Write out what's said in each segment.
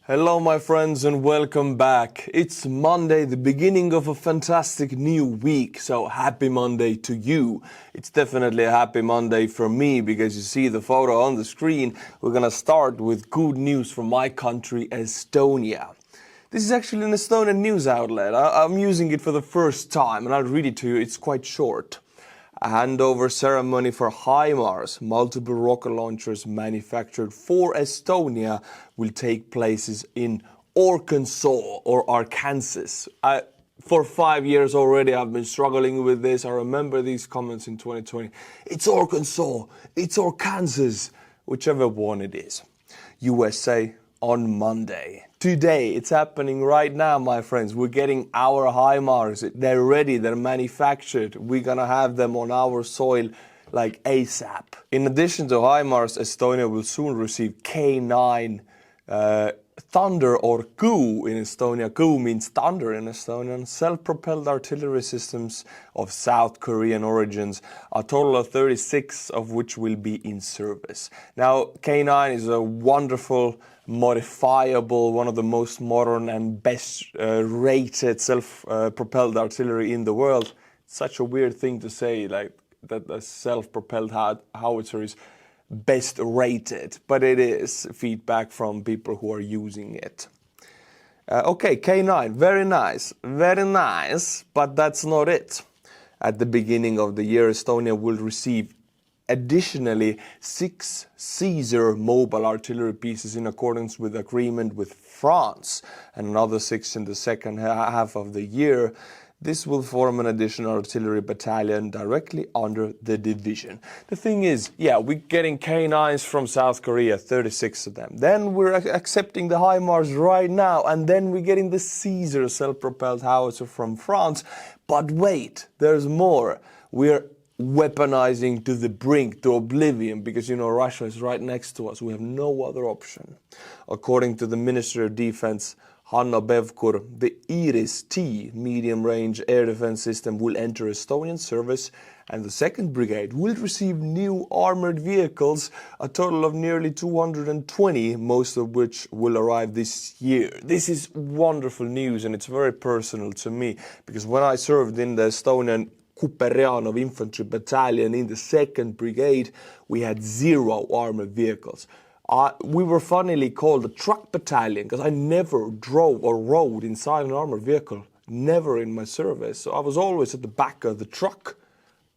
Hello my friends and welcome back. It's Monday, the beginning of a fantastic new week, so happy Monday to you. It's definitely a happy Monday for me because you see the photo on the screen. We're gonna start with good news from my country, Estonia. This is actually an Estonian news outlet. I'm using it for the first time and I'll read it to you, it's quite short. A handover ceremony for HIMARS, multiple rocket launchers manufactured for Estonia, will take place in Arkansas or Arkansas. For 5 years already I've been struggling with this. I remember these comments in 2020. It's Arkansas, it's Arkansas, whichever one it is. USA on Monday. Today, it's happening right now, my friends. We're getting our HIMARS. They're ready, they're manufactured. We're gonna have them on our soil like ASAP. In addition to HIMARS, Estonia will soon receive K9 Thunder or Ku in Estonia. Ku means thunder in Estonian. Self-propelled artillery systems of South Korean origins, a total of 36 of which will be in service. Now, K9 is a wonderful, modifiable, one of the most modern and best rated self-propelled artillery in the world. It's such a weird thing to say, like that a self-propelled howitzer is best rated, but it is feedback from people who are using it. Okay, K9, very nice, but that's not it. At the beginning of the year, Estonia will receive additionally 6 Caesar mobile artillery pieces in accordance with agreement with France, and another 6 in the second half of the year. This will form an additional artillery battalion directly under the division. The thing is, yeah, we're getting K9s from South Korea, 36 of them. Then we're accepting the HIMARS right now, and then we're getting the Caesar self-propelled howitzer from France. But wait, there's more. We're weaponizing to the brink, to oblivion, because you know Russia is right next to us. We have no other option. According to the Ministry of Defense, Hanno Pevkur, the Iris-T medium-range air defense system will enter Estonian service, and the 2nd Brigade will receive new armored vehicles, a total of nearly 220, most of which will arrive this year. This is wonderful news, and it's very personal to me, because when I served in the Estonian Kuperjanov infantry battalion in the 2nd Brigade, we had 0 armored vehicles. We were funnily called a truck battalion because I never drove or rode inside an armored vehicle, never in my service. So I was always at the back of the truck.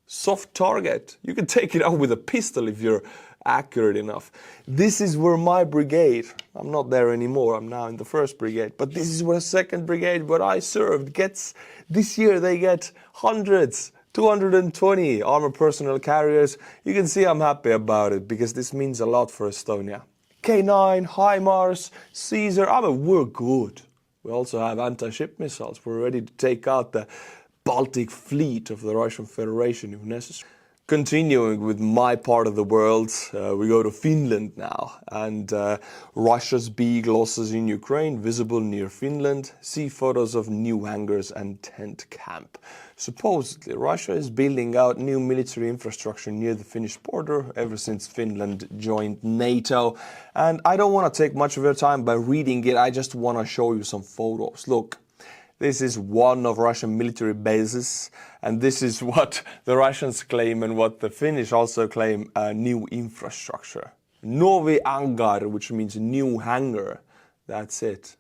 Soft target. You can take it out with a pistol if you're accurate enough. This is where my brigade, I'm not there anymore, I'm now in the 1st Brigade, but this is where 2nd Brigade, where I served, gets, this year they get hundreds. 220 armored personnel carriers. You can see I'm happy about it because this means a lot for Estonia. K9, HIMARS, Caesar, we're good. We also have anti-ship missiles. We're ready to take out the Baltic fleet of the Russian Federation if necessary. Continuing with my part of the world, we go to Finland now, and Russia's big losses in Ukraine visible near Finland. See photos of new hangars and tent camp. Supposedly, Russia is building out new military infrastructure near the Finnish border ever since Finland joined NATO. And I don't want to take much of your time by reading it, I just want to show you some photos. Look. This is one of Russian military bases, and this is what the Russians claim and what the Finnish also claim, new infrastructure. Novi Angar, which means new hangar. That's it.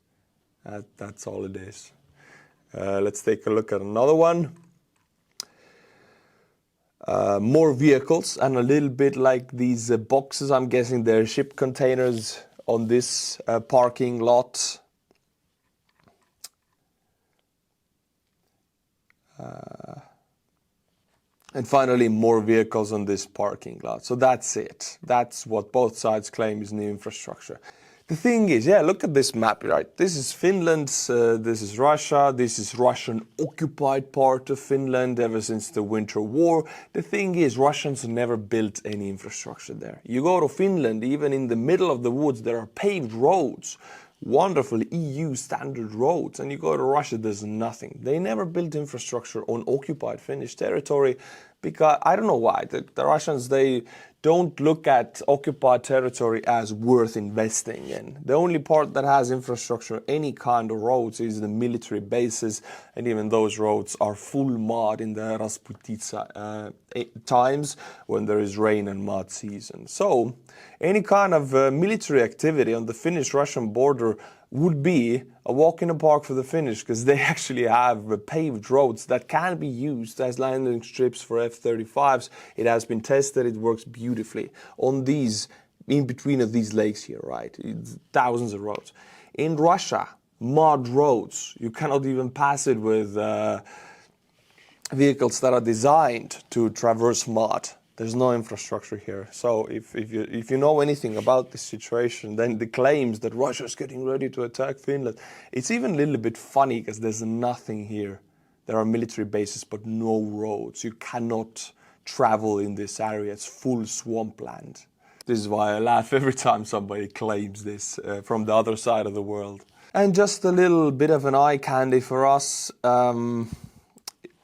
That's all it is. Let's take a look at another one. More vehicles, and a little bit like these boxes, I'm guessing they're ship containers on this parking lot. And finally, more vehicles on this parking lot. So that's it. That's what both sides claim is new infrastructure. The thing is, yeah, look at this map, right? This is Finland, this is Russia, this is Russian occupied part of Finland ever since the Winter War. The thing is, Russians never built any infrastructure there. You go to Finland, even in the middle of the woods, there are paved roads. Wonderful EU standard roads, and you go to Russia, there's nothing. They never built infrastructure on occupied Finnish territory because I don't know why. The Russians, they don't look at occupied territory as worth investing in. The only part that has infrastructure, any kind of roads, is the military bases, and even those roads are full mud in the Rasputitsa times when there is rain and mud season. So any kind of military activity on the Finnish-Russian border would be a walk in the park for the Finnish, because they actually have paved roads that can be used as landing strips for F-35s. It has been tested, it works beautifully on these, in between of these lakes here, right? It's thousands of roads. In Russia, mud roads, you cannot even pass it with vehicles that are designed to traverse mud. There's no infrastructure here. So if you know anything about this situation, then the claims that Russia's getting ready to attack Finland, it's even a little bit funny because there's nothing here. There are military bases, but no roads. You cannot travel in this area. It's full swampland. This is why I laugh every time somebody claims this from the other side of the world. And just a little bit of an eye candy for us.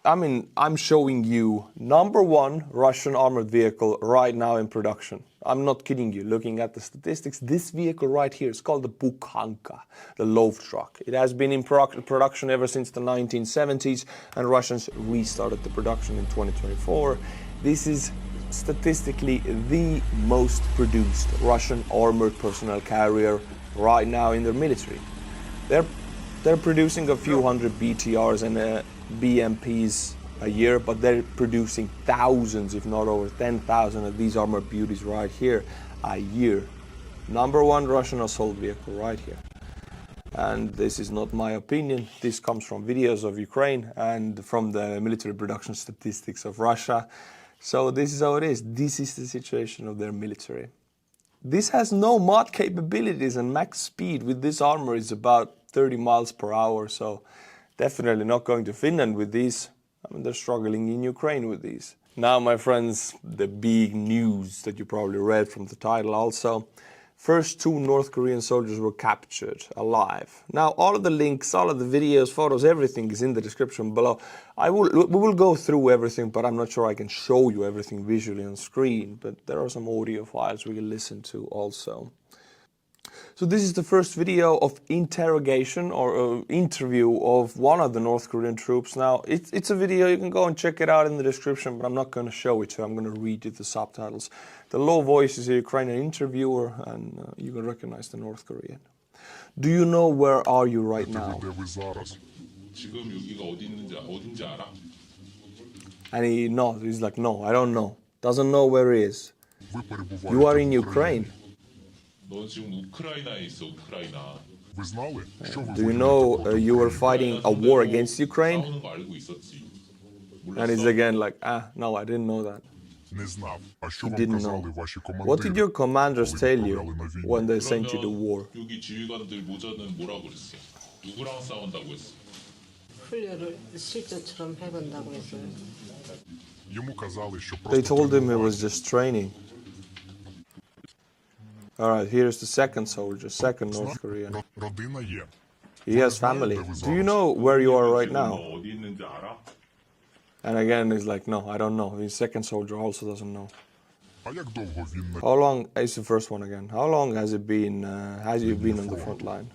I'm showing you #1 Russian armored vehicle right now in production. I'm not kidding you. Looking at the statistics, this vehicle right here is called the bukhanka, the loaf truck. It has been in production ever since the 1970s, and Russians restarted the production in 2024. This is statistically the most produced Russian armored personnel carrier right now in their military. They're producing a few hundred BTRs and BMPs a year, but they're producing thousands, if not over 10,000 of these armored beauties right here a year. #1 Russian assault vehicle right here. And this is not my opinion. This comes from videos of Ukraine and from the military production statistics of Russia. So this is how it is. This is the situation of their military. This has no mod capabilities, and max speed with this armor is about 30 miles per hour. So definitely not going to Finland with these. They're struggling in Ukraine with these. Now, my friends, the big news that you probably read from the title also. First 2 North Korean soldiers were captured alive. Now, all of the links, all of the videos, photos, everything is in the description below. We will go through everything, but I'm not sure I can show you everything visually on screen. But there are some audio files we can listen to also. So this is the first video of interrogation or interview of one of the North Korean troops. Now, it's a video, you can go and check it out in the description, but I'm not going to show it to you. I'm going to read you the subtitles. The low voice is a Ukrainian interviewer, and you can recognize the North Korean. Do you know where are you right now? And he nods, he's like, no, I don't know. Doesn't know where he is. You are in Ukraine. Do you know you were fighting a war against Ukraine? And he's again like, no, I didn't know that. He didn't know. What did your commanders tell you when they sent you to war? They told him it was just training. Alright, here's the second soldier, second North Korean. He has family. Do you know where you are right now? And again, he's like, no, I don't know. His second soldier also doesn't know. How long is the first one again? How long has it been, has you been on the front line?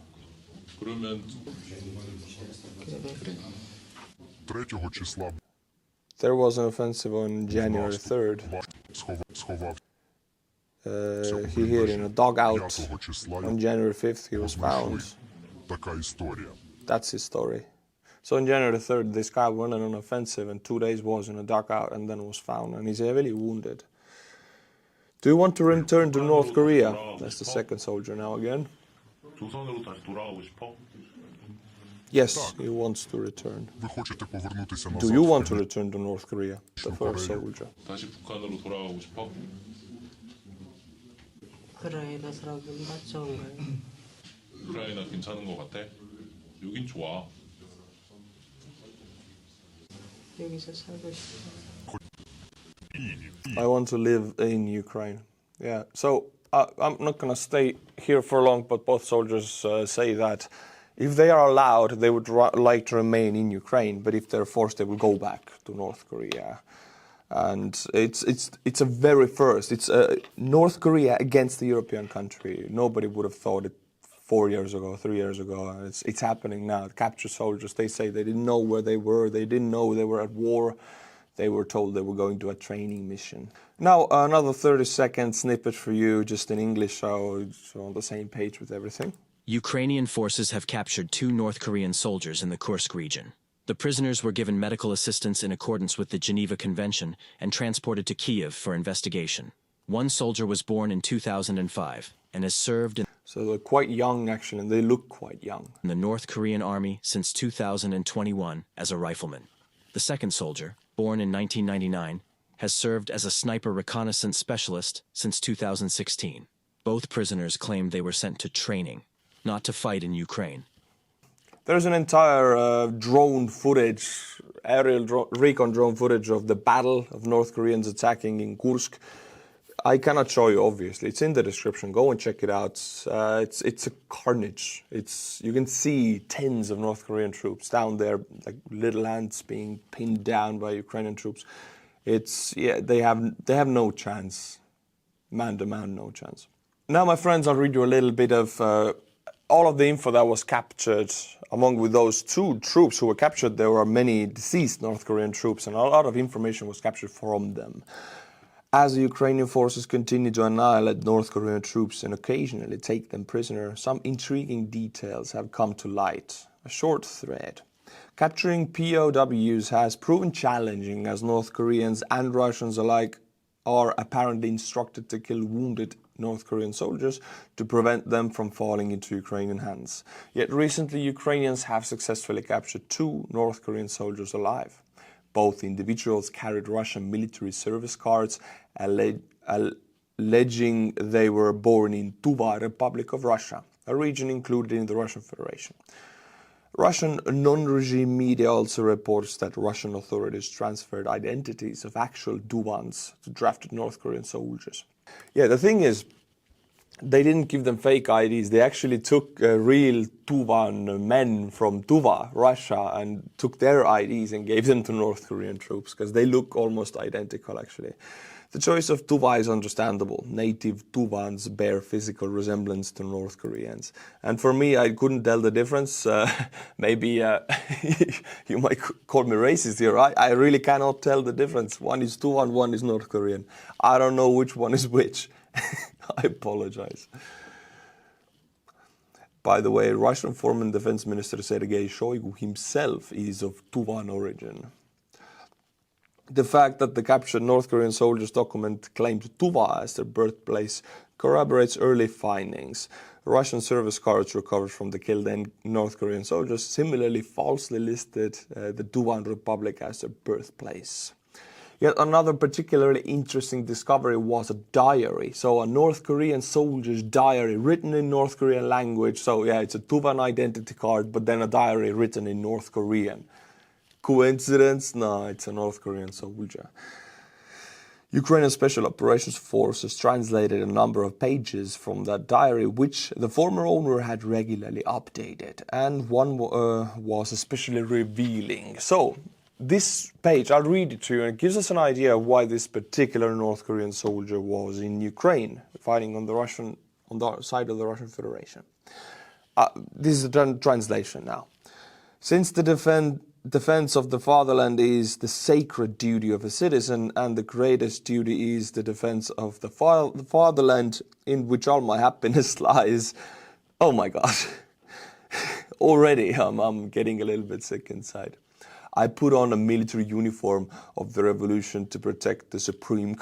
There was an offensive on January 3rd. He hid in a dugout. On January 5th he was found. That's his story. So on January 3rd this guy went on an offensive and 2 days was in a dugout and then was found, and he's heavily wounded. Do you want to return to North Korea? That's the second soldier now again. Yes, he wants to return. Do you want to return to North Korea? The first soldier. 우크라이나 괜찮은 것 같아? 여긴 좋아. 여기서 살고 싶어. I want to live in Ukraine. Yeah, so I'm not going to stay here for long, but both soldiers say that if they are allowed, they would like to remain in Ukraine, but if they're forced, they will go back to North Korea. And it's a very first. It's North Korea against the European country. Nobody would have thought it 4 years ago, 3 years ago. It's happening now. Capture soldiers. They say they didn't know where they were. They didn't know they were at war. They were told they were going to a training mission. Now another 30-second snippet for you, just in English, so it's on the same page with everything. Ukrainian forces have captured 2 North Korean soldiers in the Kursk region. The prisoners were given medical assistance in accordance with the Geneva Convention and transported to Kiev for investigation. One soldier was born in 2005 and has served in So they're quite young, actually, and they look quite young. the North Korean Army since 2021 as a rifleman. The second soldier, born in 1999, has served as a sniper reconnaissance specialist since 2016. Both prisoners claimed they were sent to training, not to fight in Ukraine. There's an entire drone footage, recon drone footage of the battle of North Koreans attacking in Kursk. I cannot show you, obviously. It's in the description. Go and check it out. It's a carnage. You can see tens of North Korean troops down there, like little ants being pinned down by Ukrainian troops. They have no chance. Man to man, no chance. Now, my friends, I'll read you a little bit of all of the info that was captured. Among with those 2 troops who were captured, there were many deceased North Korean troops, and a lot of information was captured from them. As the Ukrainian forces continue to annihilate North Korean troops and occasionally take them prisoner, some intriguing details have come to light. A short thread. Capturing POWs has proven challenging, as North Koreans and Russians alike are apparently instructed to kill wounded North Korean soldiers to prevent them from falling into Ukrainian hands. Yet recently Ukrainians have successfully captured 2 North Korean soldiers alive. Both individuals carried Russian military service cards, alleging they were born in Tuva, Republic of Russia, a region included in the Russian Federation. Russian non-regime media also reports that Russian authorities transferred identities of actual Tuvans to drafted North Korean soldiers. Yeah, the thing is, they didn't give them fake IDs. They actually took real Tuvan men from Tuva, Russia, and took their IDs and gave them to North Korean troops, because they look almost identical, actually. The choice of Tuva is understandable. Native Tuvans bear physical resemblance to North Koreans. And for me, I couldn't tell the difference. Maybe you might call me racist here. I really cannot tell the difference. One is Tuvan, one is North Korean. I don't know which one is which. I apologize. By the way, Russian former defense minister Sergei Shoigu himself is of Tuvan origin. The fact that the captured North Korean soldiers' document claimed Tuva as their birthplace corroborates early findings. Russian service cards recovered from the killed North Korean soldiers similarly falsely listed the Tuvan Republic as their birthplace. Yet another particularly interesting discovery was a diary. So a North Korean soldier's diary written in North Korean language. So yeah, it's a Tuvan identity card, but then a diary written in North Korean. Coincidence? No, it's a North Korean soldier. Ukrainian Special Operations Forces translated a number of pages from that diary, which the former owner had regularly updated, and one was especially revealing. So, this page, I'll read it to you, and it gives us an idea of why this particular North Korean soldier was in Ukraine, fighting on the side of the Russian Federation. This is the translation now. Since the defense of the fatherland is the sacred duty of a citizen, and the greatest duty is the defense of the fatherland, in which all my happiness lies. Oh my God. Already I'm getting a little bit sick inside. I put on a military uniform of the revolution to protect the supreme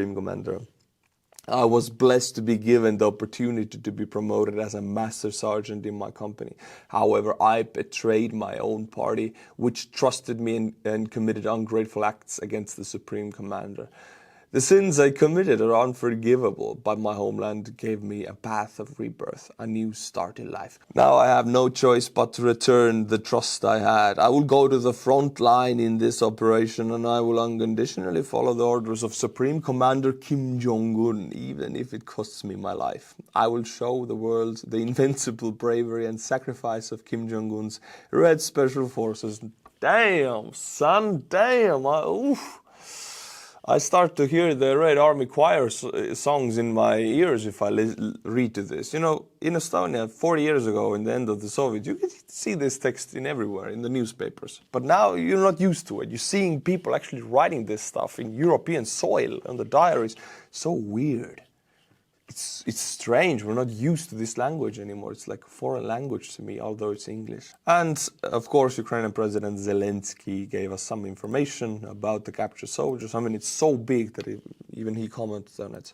commander. I was blessed to be given the opportunity to be promoted as a master sergeant in my company. However, I betrayed my own party, which trusted me and committed ungrateful acts against the supreme commander. The sins I committed are unforgivable, but my homeland gave me a path of rebirth, a new start in life. Now I have no choice but to return the trust I had. I will go to the front line in this operation, and I will unconditionally follow the orders of Supreme Commander Kim Jong-un, even if it costs me my life. I will show the world the invincible bravery and sacrifice of Kim Jong-un's Red Special Forces Damn, son, damn. I start to hear the Red Army choir songs in my ears if I read to this. You know, in Estonia, 40 years ago, in the end of the Soviet, you could see this text in everywhere, in the newspapers. But now you're not used to it. You're seeing people actually writing this stuff in European soil, on the diaries. So weird. It's strange. We're not used to this language anymore. It's like a foreign language to me, although it's English. And, of course, Ukrainian President Zelensky gave us some information about the captured soldiers. I mean, it's so big that even he commented on it.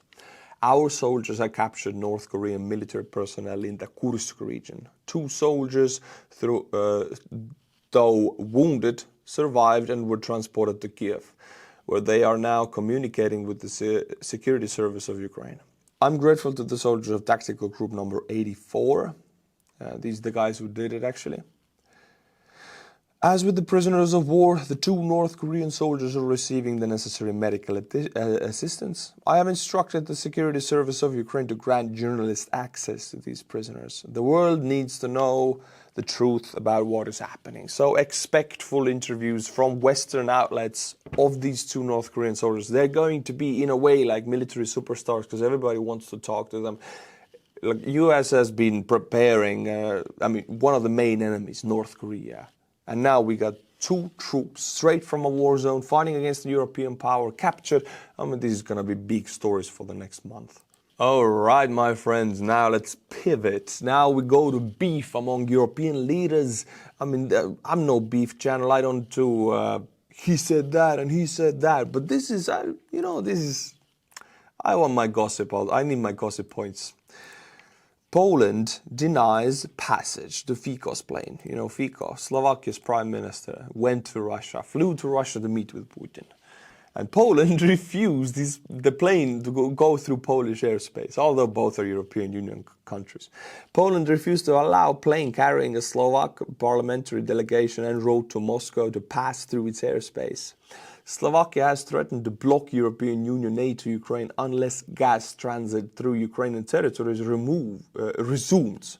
Our soldiers have captured North Korean military personnel in the Kursk region. 2 soldiers, though wounded, survived and were transported to Kiev, where they are now communicating with the security service of Ukraine. I'm grateful to the soldiers of Tactical Group number 84. These are the guys who did it, actually. As with the prisoners of war, the 2 North Korean soldiers are receiving the necessary medical assistance. I have instructed the security service of Ukraine to grant journalists access to these prisoners. The world needs to know the truth about what is happening. So expect full interviews from Western outlets of these 2 North Korean soldiers. They're going to be, in a way, like military superstars because everybody wants to talk to them. Look, US has been preparing, one of the main enemies, North Korea. And now we got 2 troops straight from a war zone fighting against the European power, captured. This is going to be big stories for the next month. All right, my friends, now let's pivot. Now we go to beef among European leaders. I'm no beef channel. I don't do he said that and he said that. But this is, I want my gossip. I need my gossip points. Poland denies passage to Ficos plane. You know, Fico, Slovakia's prime minister, went to Russia, flew to Russia to meet with Putin. And Poland refused the plane to go through Polish airspace, although both are European Union countries. Poland refused to allow a plane carrying a Slovak parliamentary delegation en route to Moscow to pass through its airspace. Slovakia has threatened to block European Union aid to Ukraine unless gas transit through Ukrainian territory is resumed.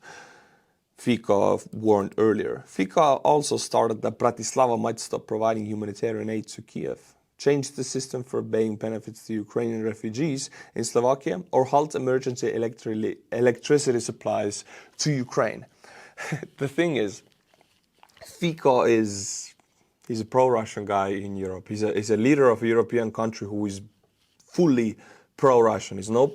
Fico warned earlier. Fico also started that Bratislava might stop providing humanitarian aid to Kiev, change the system for paying benefits to Ukrainian refugees in Slovakia, or halt emergency electricity supplies to Ukraine. The thing is, Fico he's a pro-Russian guy in Europe. He's a leader of a European country who is fully pro-Russian. He's not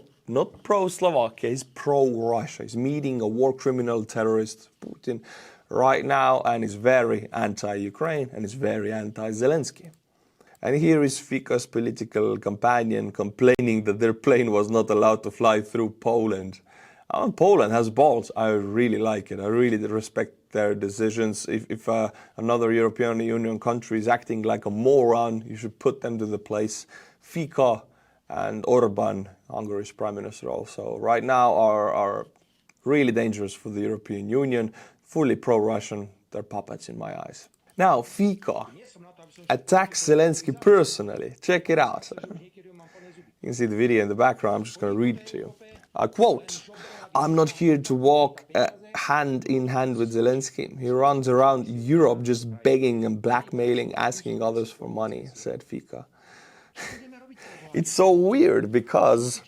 pro-Slovakia, he's pro-Russia. He's meeting a war criminal terrorist, Putin, right now, and is very anti-Ukraine and is very anti-Zelensky. And here is Fico's political companion complaining that their plane was not allowed to fly through Poland. Poland has balls. I really like it. I really respect their decisions. If another European Union country is acting like a moron, you should put them to the place. Fico and Orban, Hungary's prime minister also, right now are really dangerous for the European Union. Fully pro-Russian. They're puppets in my eyes. Now, Fico attacks Zelensky personally. Check it out. You can see the video in the background. I'm just going to read it to you. I quote, "I'm not here to walk hand in hand with Zelensky. He runs around Europe just begging and blackmailing, asking others for money," said Fico. It's so weird because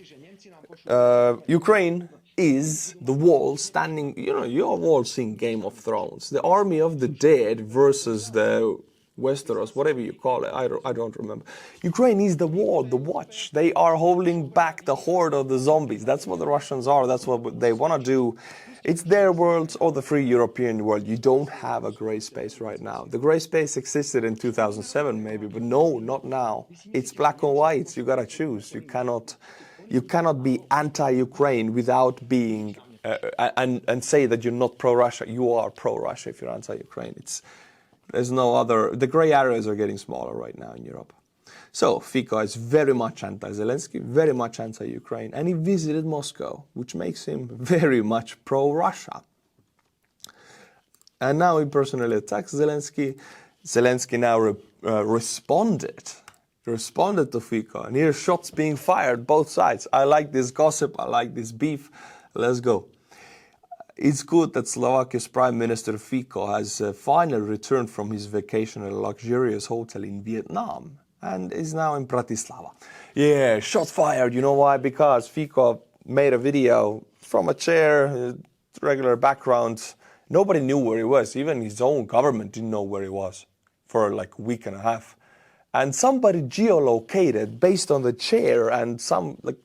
Ukraine is the wall standing, you have all seen Game of Thrones, the army of the dead versus the Westeros, whatever you call it, I don't remember. Ukraine is the wall, the watch. They are holding back the horde of the zombies. That's what the Russians are. That's what they want to do. It's their world or the free European world. You don't have a gray space right now. The gray space existed in 2007 maybe, but no, not now. It's black and white. You gotta choose. You cannot be anti-Ukraine without being and say that you're not pro-Russia. You are pro-Russia if you're anti-Ukraine. There's no other. The gray areas are getting smaller right now in Europe. So Fico is very much anti-Zelensky, very much anti-Ukraine, and he visited Moscow, which makes him very much pro-Russia. And now he personally attacks Zelensky. Zelensky now responded to Fico, and here's shots being fired both sides. I like this gossip, I like this beef. Let's go. It's good that Slovakia's Prime Minister Fico has finally returned from his vacation at a luxurious hotel in Vietnam and is now in Bratislava. Yeah, shots fired. You know why? Because Fico made a video from a chair, regular background. Nobody knew where he was. Even his own government didn't know where he was for like a week and a half. And somebody geolocated based on the chair, and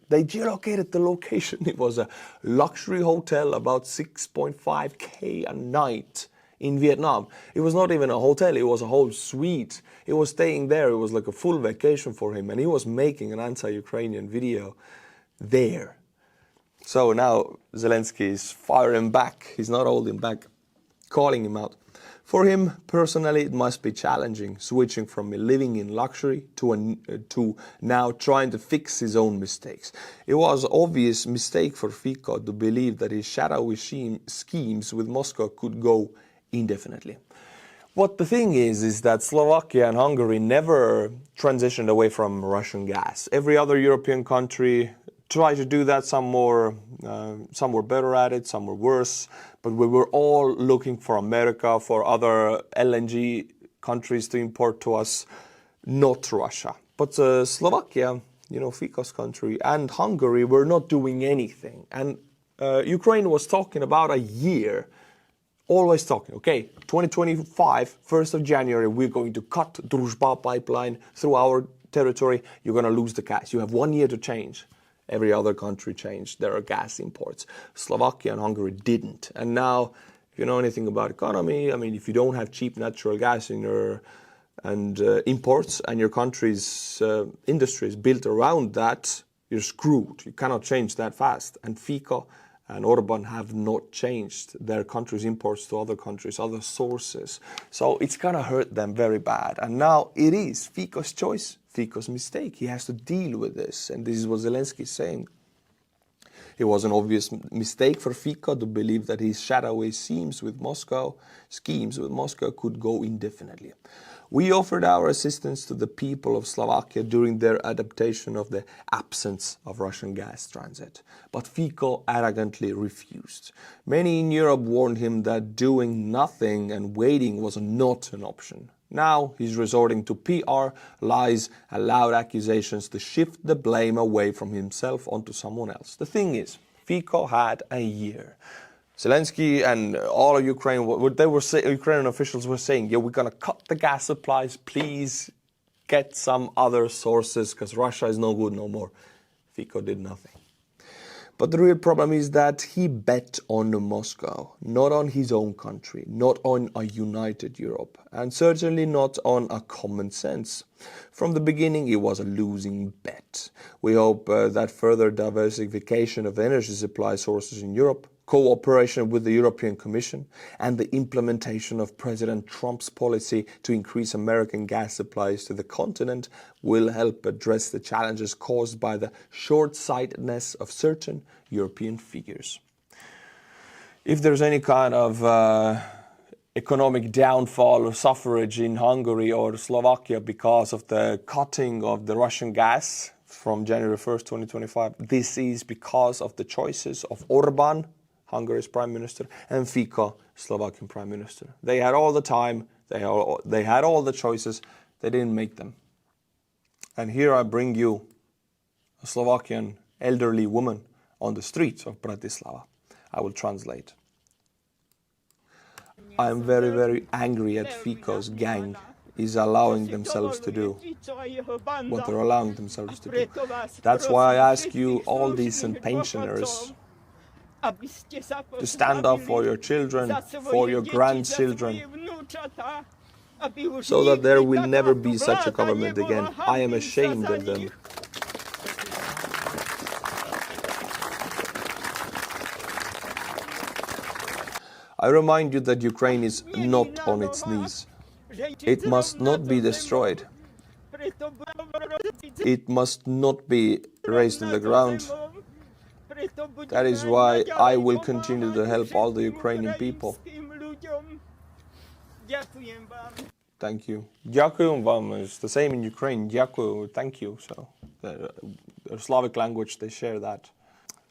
they geolocated the location. It was a luxury hotel about 6.5K a night in Vietnam. It was not even a hotel, it was a whole suite. He was staying there, it was like a full vacation for him, and he was making an anti-Ukrainian video there. So now Zelensky is firing back, he's not holding back, calling him out. For him, personally, it must be challenging, switching from living in luxury to now trying to fix his own mistakes. It was an obvious mistake for Fico to believe that his shadowy schemes with Moscow could go indefinitely. What the thing is that Slovakia and Hungary never transitioned away from Russian gas. Every other European country tried to do that. Some were better at it, some were worse. But we were all looking for America, for other LNG countries to import to us, not Russia. But Slovakia, Ficos country, and Hungary were not doing anything. And Ukraine was talking about a year, always talking, okay, 2025, 1st of January, we're going to cut Druzhba pipeline through our territory. You're going to lose the gas. You have 1 year to change. Every other country changed their gas imports. Slovakia and Hungary didn't. And now, if you know anything about economy, I mean, if you don't have cheap natural gas in your imports and your country's industry is built around that, you're screwed. You cannot change that fast. And Fico and Orban have not changed their country's imports to other countries, other sources. So it's going to hurt them very bad. And now it is Fico's choice, Fico's mistake. He has to deal with this. And this is what Zelensky is saying. It was an obvious mistake for Fico to believe that his shadowy schemes with Moscow could go indefinitely. We offered our assistance to the people of Slovakia during their adaptation of the absence of Russian gas transit. But Fico arrogantly refused. Many in Europe warned him that doing nothing and waiting was not an option. Now he's resorting to PR, lies, and loud accusations to shift the blame away from himself onto someone else. The thing is, Fico had a year. Zelensky and all of Ukraine, Ukrainian officials were saying, yeah, we're going to cut the gas supplies, please get some other sources, because Russia is no good no more. Fico did nothing. But the real problem is that he bet on Moscow, not on his own country, not on a united Europe, and certainly not on a common sense. From the beginning, it was a losing bet. We hope that further diversification of energy supply sources in Europe, cooperation with the European Commission, and the implementation of President Trump's policy to increase American gas supplies to the continent will help address the challenges caused by the short-sightedness of certain European figures. If there's any kind of economic downfall or suffrage in Hungary or Slovakia because of the cutting of the Russian gas from January 1st, 2025, this is because of the choices of Orban, Hungary's Prime Minister, and Fico, Slovakian Prime Minister. They had all the time, they had all the choices, they didn't make them. And here I bring you a Slovakian elderly woman on the streets of Bratislava. I will translate. I am very, very angry at Fico's gang is allowing themselves to do what they're allowing themselves to do. That's why I ask you, all decent pensioners, to stand up for your children, for your grandchildren, so that there will never be such a government again. I am ashamed of them. I remind you that Ukraine is not on its knees. It must not be destroyed. It must not be razed to the ground. That is why I will continue to help all the Ukrainian people. Thank you. Дякую вам is the same in Ukraine. Дякую, thank you. So, the Slavic language, they share that.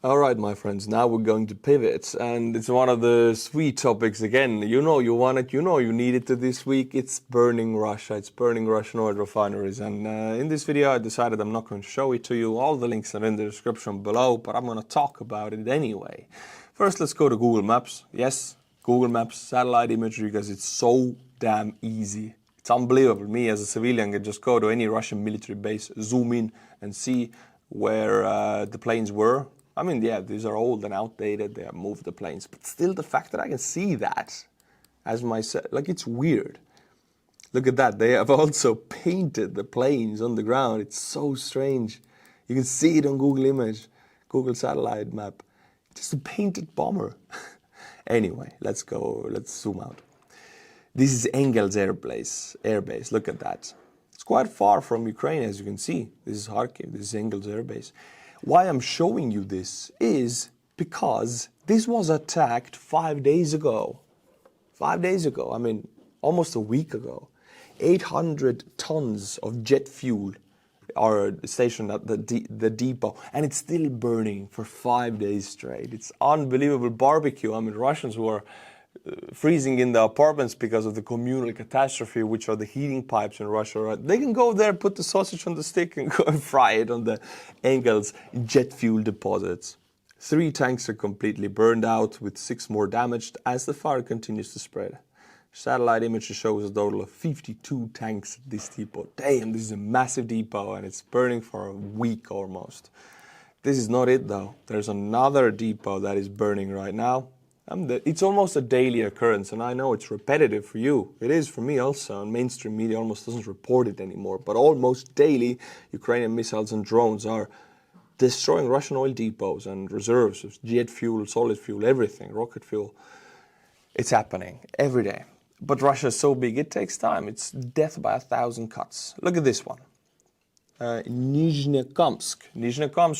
All right, my friends, now we're going to pivot, and it's one of the sweet topics again. You know you want it, you know you need it this week. It's burning Russia, it's burning Russian oil refineries, and in this video I decided I'm not going to show it to you. All the links are in the description below, but I'm going to talk about it anyway. First, let's go to Google Maps. Yes, Google Maps, satellite imagery, because it's so damn easy. It's unbelievable. Me as a civilian can just go to any Russian military base, zoom in and see where the planes were. I mean, yeah, these are old and outdated. They have moved the planes, but still the fact that I can see that as myself, like, it's weird. Look at that. They have also painted the planes on the ground. It's so strange. You can see it on Google Image, Google Satellite Map. Just a painted bomber. Anyway, let's go. Let's zoom out. This is Engels airbase. Look at that. It's quite far from Ukraine, as you can see. This is Kharkiv. This is Engels airbase. Why I'm showing you this is because this was attacked 5 days ago. 5 days ago, I mean, almost a week ago. 800 tons of jet fuel are stationed at the depot, and it's still burning for 5 days straight. It's unbelievable barbecue. I mean, Russians who are freezing in the apartments because of the communal catastrophe, which are the heating pipes in Russia, right? They can go there, put the sausage on the stick and go and fry it on the Engels jet fuel deposits. 3 tanks are completely burned out, with 6 more damaged as the fire continues to spread. Satellite images shows a total of 52 tanks at this depot. Damn, this is a massive depot and it's burning for a week almost. This is not it though. There's another depot that is burning right now. It's almost a daily occurrence, and I know it's repetitive for you. It is for me also, and mainstream media almost doesn't report it anymore. But almost daily, Ukrainian missiles and drones are destroying Russian oil depots and reserves of jet fuel, solid fuel, everything, rocket fuel. It's happening every day. But Russia is so big, it takes time. It's death by 1,000 cuts. Look at this one. Nizhnekamsk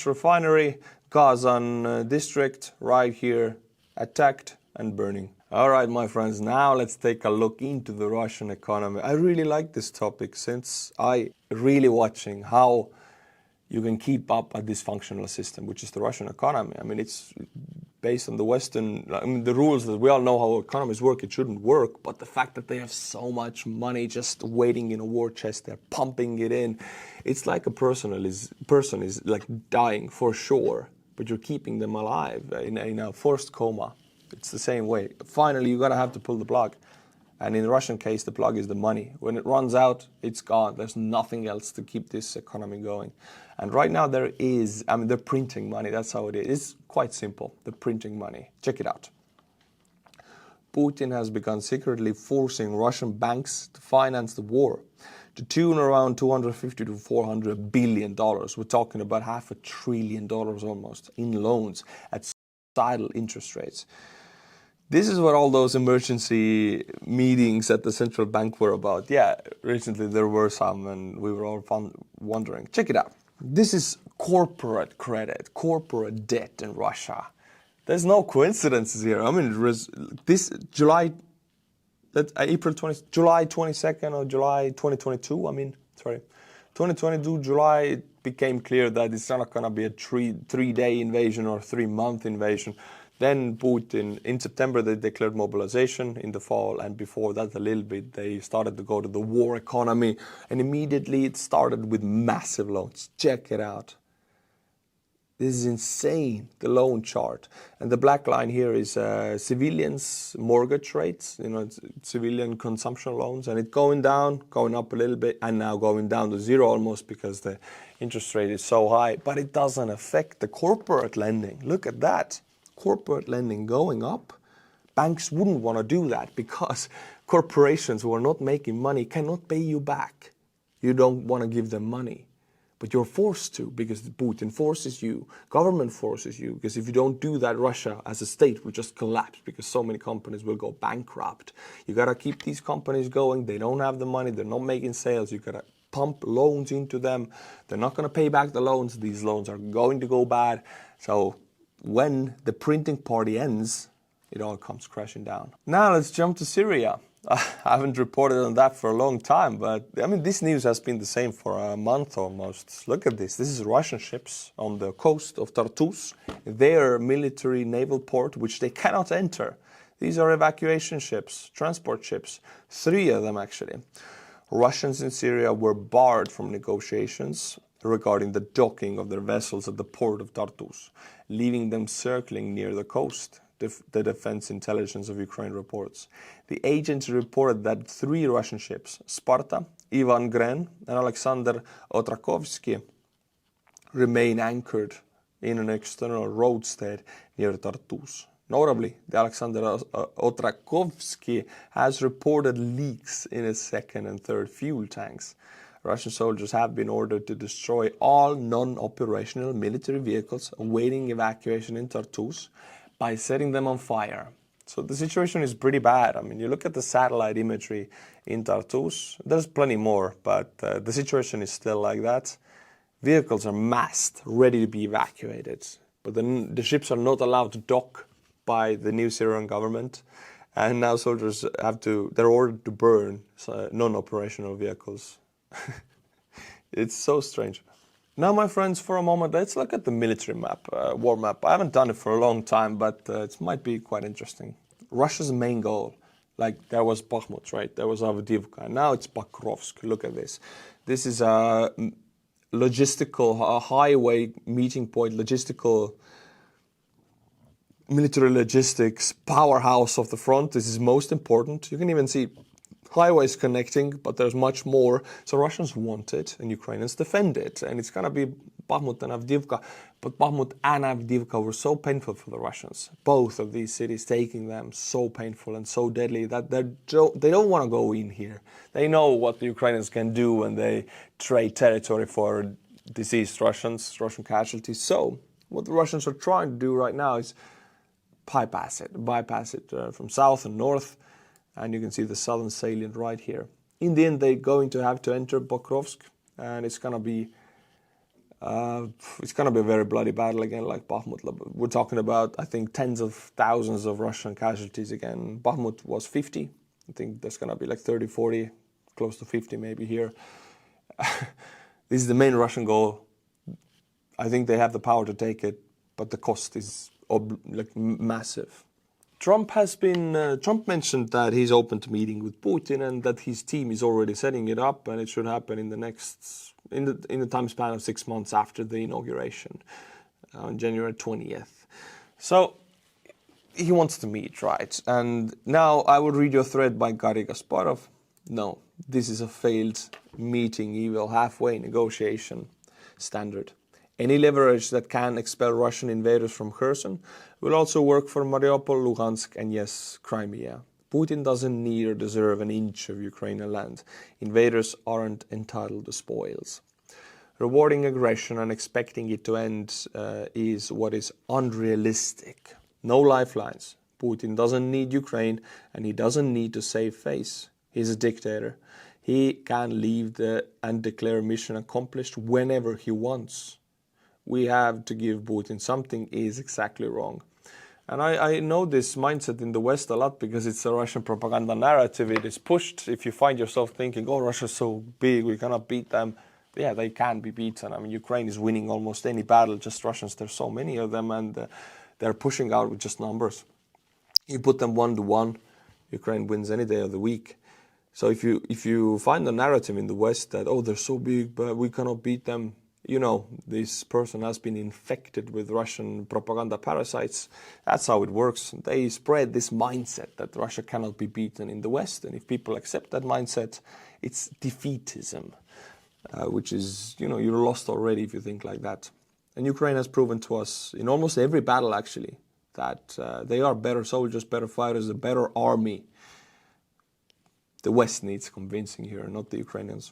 refinery, Kazan district, right here. Attacked and burning. All right, my friends, now let's take a look into the Russian economy. I really like this topic since I really watching how you can keep up a dysfunctional system, which is the Russian economy. I mean, it's based on the Western, the rules that we all know how economies work. It shouldn't work, but the fact that they have so much money just waiting in a war chest, they're pumping it in. It's like a person is like dying for sure, but you're keeping them alive in a forced coma. It's the same way. Finally, you're going to have to pull the plug. And in the Russian case, the plug is the money. When it runs out, it's gone. There's nothing else to keep this economy going. And right now they're printing money. That's how it is. It's quite simple. They're printing money. Check it out. Putin has begun secretly forcing Russian banks to finance the war, to tune around $250 to $400 billion. We're talking about $500 billion almost in loans at suicidal interest rates. This is what all those emergency meetings at the central bank were about. Yeah, recently there were some, and we were all wondering. Check it out. This is corporate credit, corporate debt in Russia. There's no coincidences here. I mean, this July 22nd or July 2022, 2022, July, it became clear that it's not going to be a three-day invasion or 3-month invasion. Then Putin, in September, they declared mobilization in the fall, and before that a little bit, they started to go to the war economy, and immediately it started with massive loans. Check it out. This is insane, the loan chart. And the black line here is civilians' mortgage rates, civilian consumption loans, and it's going down, going up a little bit, and now going down to zero almost because the interest rate is so high. But it doesn't affect the corporate lending. Look at that. Corporate lending going up. Banks wouldn't want to do that because corporations who are not making money cannot pay you back. You don't want to give them money. But you're forced to, because Putin forces you, government forces you, because if you don't do that, Russia as a state will just collapse because so many companies will go bankrupt. You got to keep these companies going. They don't have the money. They're not making sales. You got to pump loans into them. They're not going to pay back the loans. These loans are going to go bad. So when the printing party ends, it all comes crashing down. Now let's jump to Syria. I haven't reported on that for a long time, but I mean, this news has been the same for a month almost. Look at this. This is Russian ships on the coast of Tartus, their military naval port, which they cannot enter. These are evacuation ships, transport ships, 3 of them actually. Russians in Syria were barred from negotiations regarding the docking of their vessels at the port of Tartus, leaving them circling near the coast, the Defense Intelligence of Ukraine reports. The agency reported that 3 Russian ships, Sparta, Ivan Gren and Alexander Otrakovsky, remain anchored in an external roadstead near Tartus. Notably, the Alexander Otrakovsky has reported leaks in his second and third fuel tanks. Russian soldiers have been ordered to destroy all non-operational military vehicles awaiting evacuation in Tartus by setting them on fire. So the situation is pretty bad. I mean, you look at the satellite imagery in Tartus, there's plenty more, but the situation is still like that. Vehicles are massed, ready to be evacuated, but the ships are not allowed to dock by the new Syrian government, and now soldiers they're ordered to burn non-operational vehicles. It's so strange. Now, my friends, for a moment, let's look at the military map, war map. I haven't done it for a long time, but it might be quite interesting. Russia's main goal, like there was Bakhmut, right? There was Avdiivka, and now it's Pokrovsk. Look at this. This is a logistical, highway meeting point, military logistics powerhouse of the front. This is most important. You can even see highways connecting, but there's much more. So Russians want it and Ukrainians defend it. And it's going to be Bakhmut and Avdiivka. But Bakhmut and Avdiivka were so painful for the Russians. Both of these cities, taking them, so painful and so deadly that they don't want to go in here. They know what the Ukrainians can do when they trade territory for deceased Russian casualties. So what the Russians are trying to do right now is bypass it from south and north. And you can see the southern salient right here. In the end, they're going to have to enter Pokrovsk, and it's gonna be a very bloody battle again, like Bakhmut. We're talking about, I think, tens of thousands of Russian casualties again. Bakhmut was 50. I think there's gonna be like 30, 40, close to 50 maybe here. This is the main Russian goal. I think they have the power to take it, but the cost is massive. Trump mentioned that he's open to meeting with Putin and that his team is already setting it up, and it should happen in the time span of 6 months after the inauguration on January 20th. So he wants to meet, right? And now I will read you a thread by Garry Kasparov. No, this is a failed meeting, evil halfway negotiation standard. Any leverage that can expel Russian invaders from Kherson will also work for Mariupol, Luhansk, and yes, Crimea. Putin doesn't need or deserve an inch of Ukrainian land. Invaders aren't entitled to spoils. Rewarding aggression and expecting it to end is what is unrealistic. No lifelines. Putin doesn't need Ukraine, and he doesn't need to save face. He's a dictator. He can leave and declare mission accomplished whenever he wants. We have to give Putin something is exactly wrong. And I know this mindset in the West a lot because it's a Russian propaganda narrative. It is pushed. If you find yourself thinking, oh, Russia's so big, we cannot beat them. Yeah, they can be beaten. I mean, Ukraine is winning almost any battle, just Russians. There's so many of them, and they're pushing out with just numbers. You put them 1-to-1, Ukraine wins any day of the week. So if you find the narrative in the West that, oh, they're so big, but we cannot beat them, you know, this person has been infected with Russian propaganda parasites. That's how it works. They spread this mindset that Russia cannot be beaten in the West. And if people accept that mindset, it's defeatism, which is, you know, you're lost already if you think like that. And Ukraine has proven to us in almost every battle, actually, that they are better soldiers, better fighters, a better army. The West needs convincing here, not the Ukrainians.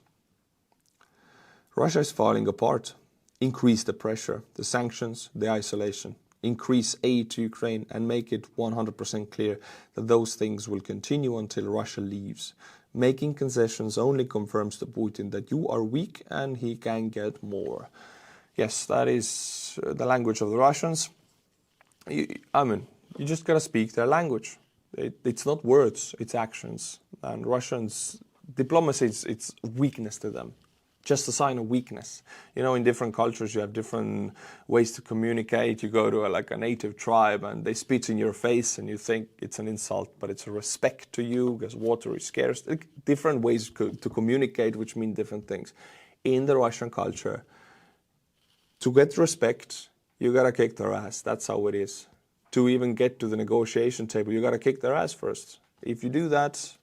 Russia is falling apart. Increase the pressure, the sanctions, the isolation. Increase aid to Ukraine and make it 100% clear that those things will continue until Russia leaves. Making concessions only confirms to Putin that you are weak and he can get more. Yes, that is the language of the Russians. I mean, you just gotta speak their language. It's not words, it's actions. And Russians, diplomacy, it's weakness to them. Just a sign of weakness. You know, in different cultures, you have different ways to communicate. You go to a native tribe and they spit in your face and you think it's an insult, but it's a respect to you because water is scarce. Different ways to communicate, which mean different things. In the Russian culture, to get respect, you gotta kick their ass. That's how it is. To even get to the negotiation table, you gotta kick their ass first. If you do that,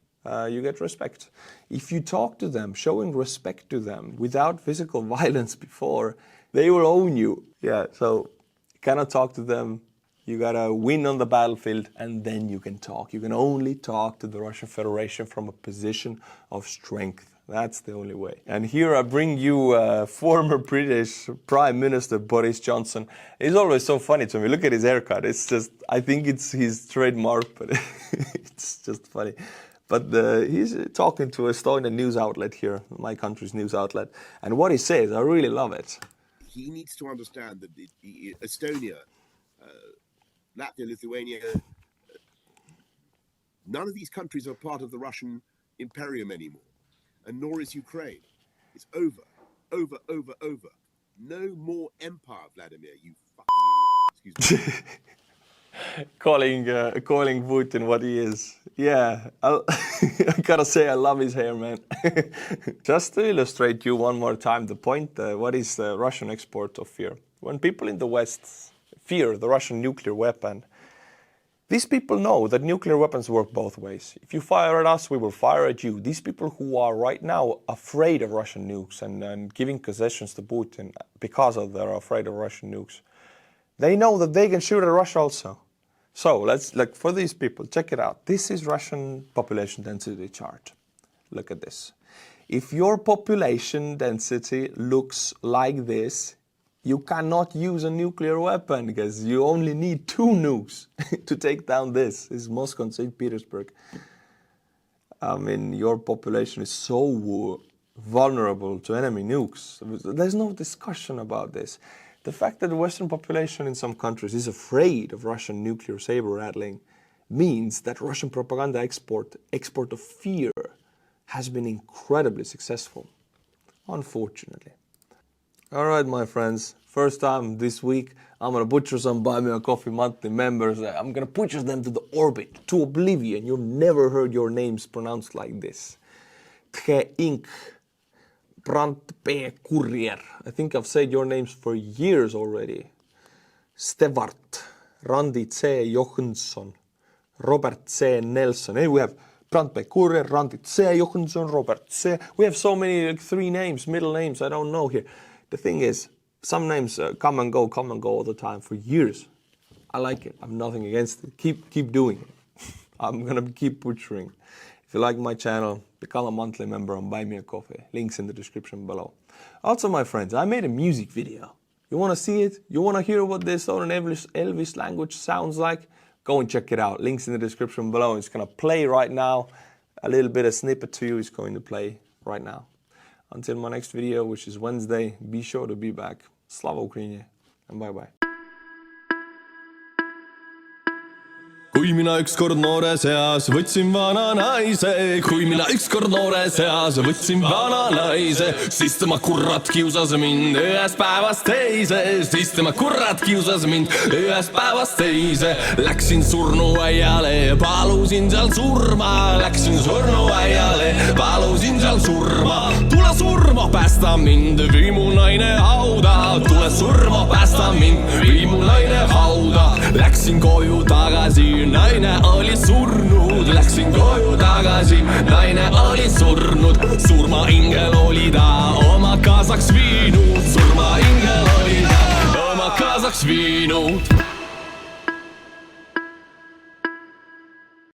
you get respect. If you talk to them, showing respect to them without physical violence before, they will own you. Yeah, so you cannot talk to them. You gotta win on the battlefield and then you can talk. You can only talk to the Russian Federation from a position of strength. That's the only way. And here I bring you former British Prime Minister Boris Johnson. He's always so funny to me. Look at his haircut. It's just, I think it's his trademark, but it's just funny. But he's talking to Estonian news outlet here, my country's news outlet. And what he says, I really love it. He needs to understand that Estonia, Latvia, Lithuania, none of these countries are part of the Russian Imperium anymore. And nor is Ukraine. It's over. Over, over, over. No more empire, Vladimir, you fucking idiot. Excuse me. calling Putin what he is. Yeah, I gotta say I love his hair, man. Just to illustrate you one more time the point, what is the Russian export of fear? When people in the West fear the Russian nuclear weapon, these people know that nuclear weapons work both ways. If you fire at us, we will fire at you. These people who are right now afraid of Russian nukes and giving concessions to Putin because they're afraid of Russian nukes, they know that they can shoot at Russia also. So let's look for these people. Check it out. This is Russian population density chart. Look at this. If your population density looks like this, you cannot use a nuclear weapon because you only need 2 nukes to take down this. This is Moscow and St. Petersburg. I mean, your population is so vulnerable to enemy nukes. There's no discussion about this. The fact that the Western population in some countries is afraid of Russian nuclear saber rattling means that Russian propaganda export of fear has been incredibly successful, unfortunately. All right, my friends, first time this week, I'm going to butcher some Buy Me a Coffee monthly members. I'm going to butcher them to the orbit, to oblivion. You've never heard your names pronounced like this. Tche Ink, Brant P. Courier. I think I've said your names for years already. Stevart, Randi C. Johansson, Robert C. Nelson. Hey, we have Brant P. Courier, Randi C. Johansson, Robert C. We have so many, like 3 names, middle names, I don't know here. The thing is, some names come and go all the time for years. I like it. I have nothing against it. Keep doing it. I'm going to keep butchering. If you like my channel, become a monthly member and buy me a coffee. Links in the description below. Also, my friends, I made a music video. You want to see it? You want to hear what the Estonian Elvis language sounds like? Go and check it out. Links in the description below. It's going to play right now. A little bit of snippet to you is going to play right now. Until my next video, which is Wednesday, be sure to be back. Slava Ukraini, and bye-bye. Kui mina ükskord noores eas võtsin vana naise, kui mina ükskord noores eas võtsin vana naise, siis tema kurat kiusas mind ühest päevast teise, siis tema kurat kiusas mind ühest päevast teise. Läksin surnuaiale, palusin seal surma, läksin surnuaiale, palusin seal surma. Tule surma, päästa mind, vii mu naine hauda, tule surma, päästa mind, vii mu naine hauda. Läksin koju tagasi, naine oli surnud, läksin koju tagasi, naine oli surnud, surmaingel oli ta oma kaasaks viinud, surmaingel oli ta oma kaasaks viinud.